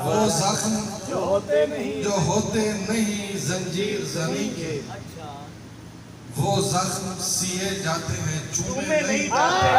वो जख्म जो होते नहीं जंजीर जनी के, वो जख्म सिए जाते हैं चूमे नहीं जाते।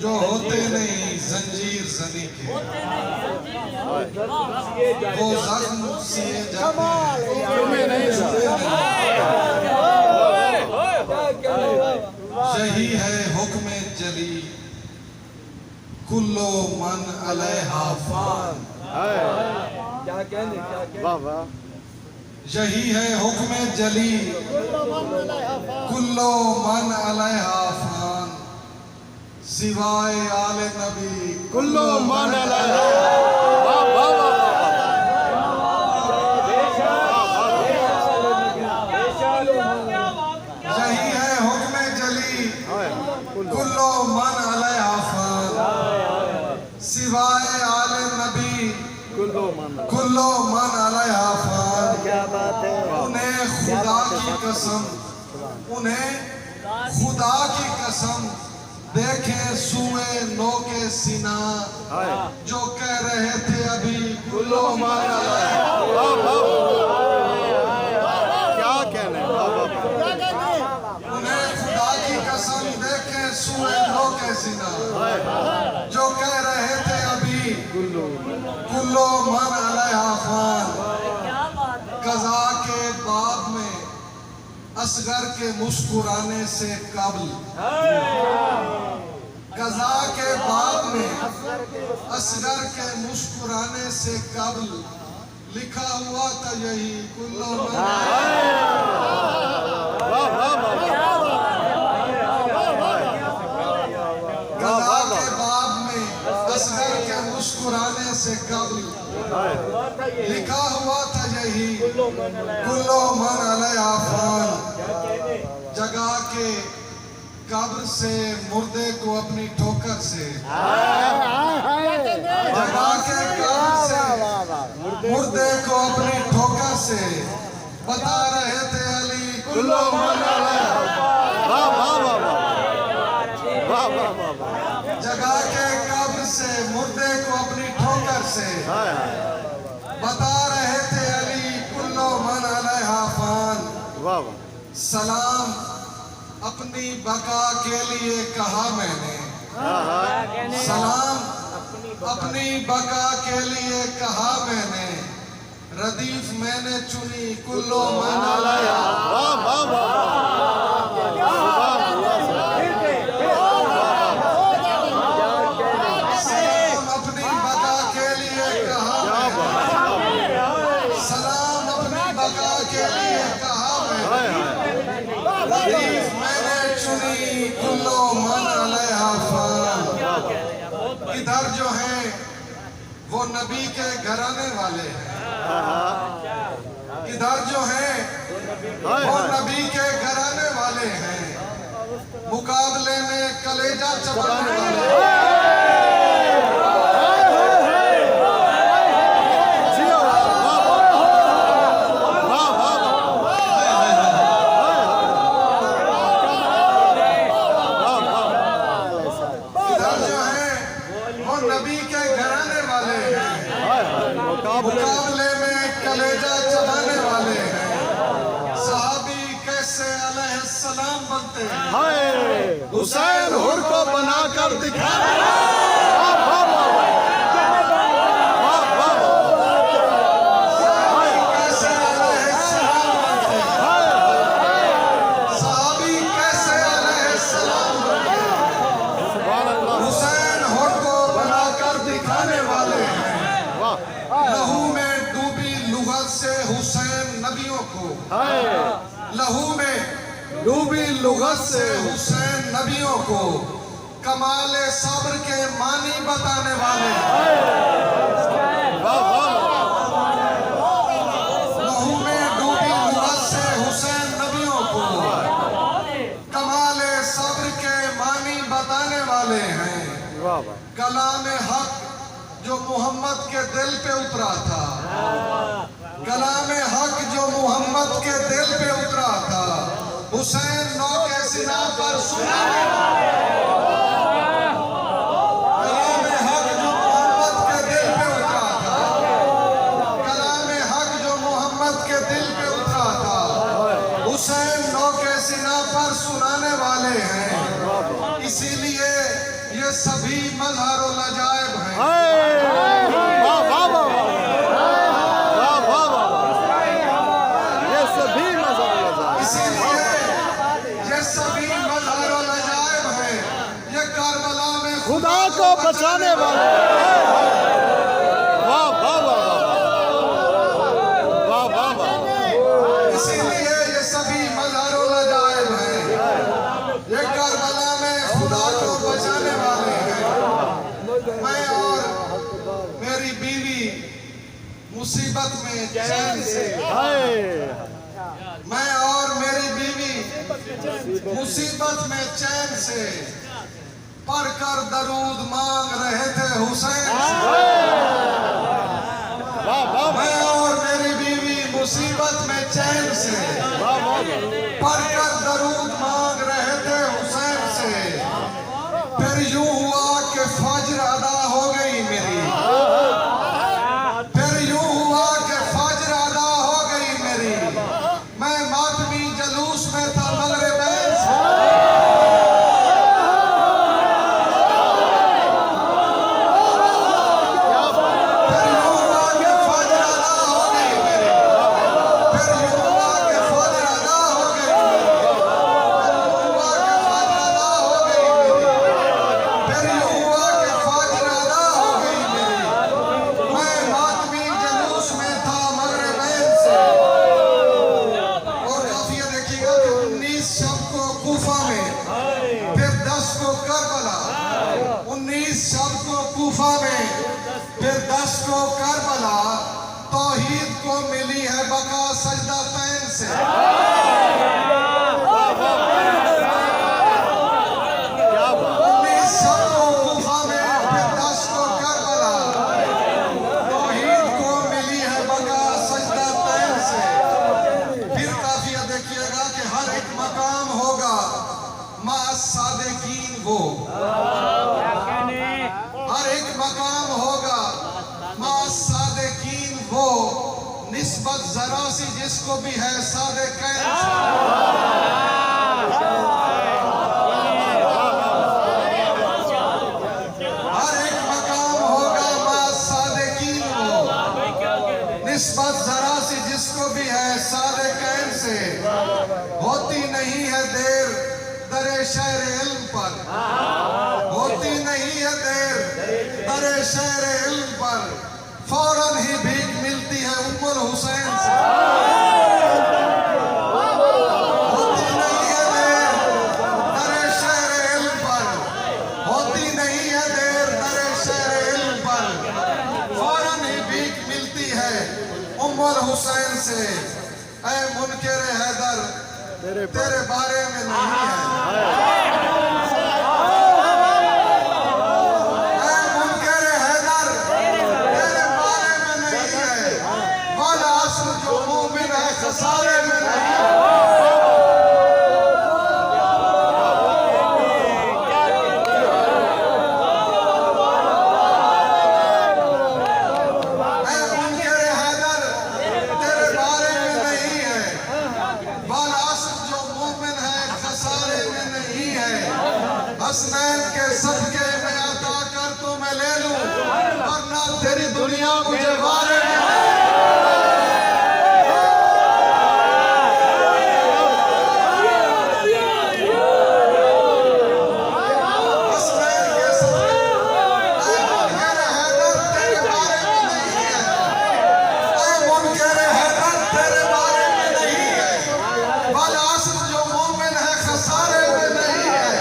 जो होते नहीं जंजीर जनी के, वो जख्म सिए जाते हैं। यही है हुक्म जली कुल्लो मन अलैहा फान। यही है हुक्म जली कुल्लो मन अलैहा फान, सिवाय आले नबी कुल्लो मन अलैहा। यही है हुक्म जली कुल्लो मन अलैहा फान, सिवाय आले नबी कुल्लो मन अलैहा फान। उन्हें खुदा की कसम, उन्हें खुदा की कसम देखे सुए नो के सीना, जो कह रहे थे अभी कुल्लो मन अलैहा। क्या कहने, उन्हें खुदा की कसम देखे सुए नो के सीना, जो कह रहे थे अभी कुल्लो मन अलैहा फान। कज़ा के बाद में असगर के मुस्कुराने से कबल, कज़ा के बाद में असगर के मुस्कुराने से कबल लिखा हुआ था यही कुल्लो मन। कज़ा के बाद में असगर के मुस्कुराने से कबल लिखा हुआ था यही कुल्लो मन अलैहा फान। जगा के कब्र से मुर्दे को अपनी ठोकर से, जगा के कब्र से मुर्दे को अपनी ठोकर से बता रहे थे अली कुल्लो मन अलैहा। जगा के कब्र से मुर्दे को अपनी ठोकर से बता रहे थे अली कुल्लो मन अलैहा फान। सलाम अपनी बका के लिए कहा मैंने, सलाम अपनी बका के लिए कहा मैंने, रदीफ मैंने चुनी कुल्लो मन अलैहा। सलाम अपनी बका के लिए कहा, सलाम अपनी बका के लिए कहा रदीफ मैंने चुनी कुल्लो मन अलैहा फान। इधर जो है वो नबी के घराने वाले हैं, इधर जो है वो नबी के घराने वाले हैं, मुकाबले में कलेजा चबाने वाले हैं। नबी के घराने वाले हैं, मुकाबले में कलेजा चबाने वाले हैं। सहाबी कैसे अलैहिस्सलाम बनते हैं, हुसैन हुर को बनाकर दिखाते हैं। लहू में डूबी लुगत से हुसैन नबियों को, लहू में डूबी लुगत से हुसैन नबियों को कमाले सब्र के मानी बताने वाले। लहू में डूबी लुगत से हुसैन नबियों को वाले हैं। कलाम हक जो मोहम्मद के दिल पे उतरा था, कलाम हक जो मोहम्मद के दिल पे उतरा था, हुसैन नौ के सिना पर सुनाने वाले। कलाम हक जो मोहम्मद के दिल पे उतरा था, कलाम हक जो मोहम्मद के दिल पे उतरा था, हुसैन नौ के सिना पर सुनाने वाले हैं। इसीलिए ये सभी मजहर और लजाइब हैं। खुदा को बचाने वाले। वाह वाह वाह वाह वाह। इसीलिए ये सभी मज़ार और अजायब हैं, ये करबला में खुदा को बचाने वाले हैं। मैं और मेरी बीवी मुसीबत में चैन से, मैं और मेरी बीवी मुसीबत में चैन से पढ़कर दरूद मांग रहे थे हुसैन से। मैं और मेरी बीवी मुसीबत में चैन से पढ़कर दरूद मांग रहे थे हुसैन से। फिर यूं हुआ कि फज्र अदा हो गई मेरी, फिर यूं हुआ कि फज्र अदा हो गई मेरी। मैं मातमी जलूस में था मगरिबैन से। फिर 10 को करबला, तौहीद को मिली है बका सजदा तैन से। 19 शब को कूफा में, फिर 10 को करबला, तौहीद को मिली है बका सजदा तैन से। फिर काफिया देखिएगा कि हर एक मकाम होगा मा सादिकीन वो, हर एक मकाम होगा मा सादिकीन वो, निस्बत जरा सी जिसको भी है सादिकीन से। हर एक मकाम होगा मा सादिकीन वो, निस्बत जरा सी जिसको भी है सादिकीन से। होती नहीं है देर दरे शहर इल्म पर, होती नहीं है देर दरे शहर इल्म पर, फौरन ही भीख मिलती है उम्मुल हुसैन से। होती नहीं है देर दरे शहर इल्म पर, होती नहीं है देर दरे शहर इल्म पर, फौरन ही भीख मिलती है उम्मुल हुसैन से। ऐ मुनकिर हैदर तेरे बारे में नहीं है, ऐ मुनकिर हैदर तेरे बारे में नहीं है, वाला असर जो मोमिन है खसारे में नहीं है। ऐ मुनकिर हैदर तेरे बारे में नहीं है, वाला हसनैन के सदके में अता कर तो मैं ले लूं, वरना तेरी दुनिया मुझे वारे में। हसनैन के सदके, ऐ मुनकिर हैदर तेरे बारे में नहीं है, ऐ मुनकिर हैदर तेरे बारे में नहीं है, वाला असर जो मोमिन है खसारे में नहीं है।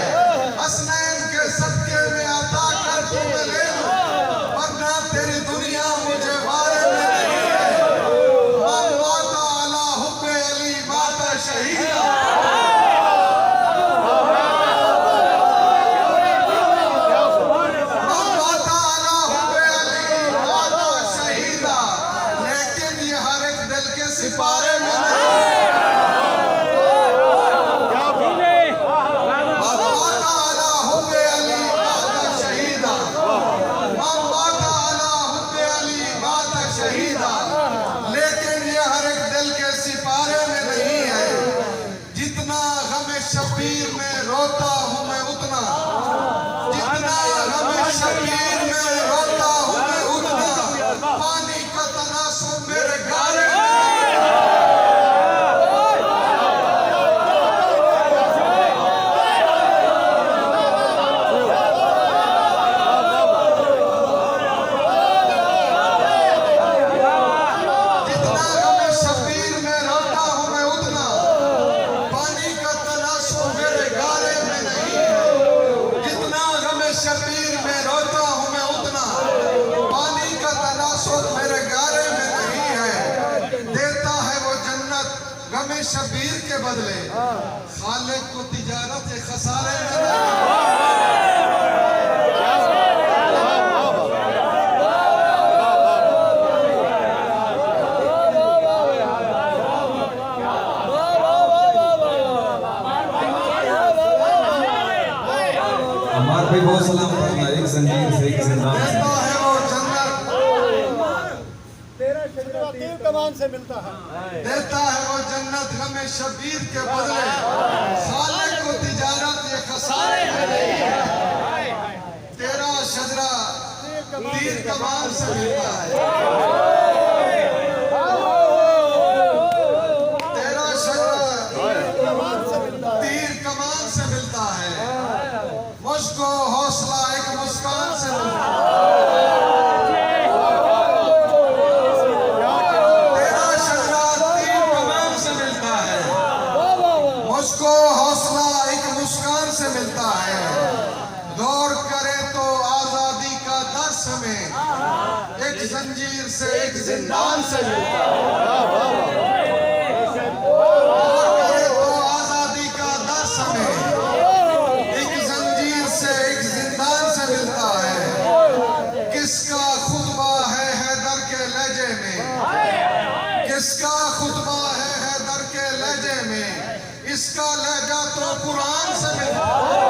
हसनैन के सदके में अता कर तू मैं ले लूं, वरना तेरी दुनिया मुझे वारे गम शबीर में रोता हूँ मैं उतना, जितना गम शबीर में रोता हूँ मैं उतना, पानी का तनासुब मेरे गारे में शबीर में रोता हूँ मैं उतना, पानी का तनासुब मेरे गारे में नहीं है। देता है वो जन्नत गम शबीर के बदले, खालिक को तिजारत के खसारे में नहीं। हमारे भाई बहुत सलाम करना एक जंजीर से एक जिंदान से देता है वो जन्नत, तीर कमान से मिलता है। देता है वो जन्नत गम शबीर के बदले, खालिक को तिजारत ये खसारे में नहीं है। तेरा शजरा तीर कमान से मिलता है, तेरा शजरा तीर कमान से मिलता है, मुझको हौसला एक मुस्कान से मिलता है। तेरा शजरा तीर कमान से मिलता है, मुझको हौसला एक मुस्कान से मिलता है। दौड़ करे तो आजादी का दर्श हमें, एक जंजीर से एक जिंदान से मिलता है। दौड़ करे तो आजादी का दर्श हमें, एक जंजीर से एक जिंदान से मिलता है। किसका खुतबा है हैदर के लहजे में, किसका खुतबा है हैदर के लहजे में, इसका लहजा तो कुरान से मिलता है।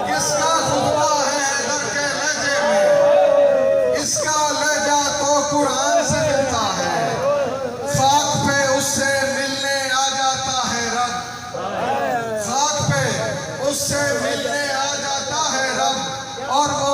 किसका खुतबा है हैदर के लहजे में, इसका लहजा तो कुरान से मिलता है। खाक पे उससे मिलने आ जाता है रब, खाक पे उससे मिलने आ जाता है रब, और वो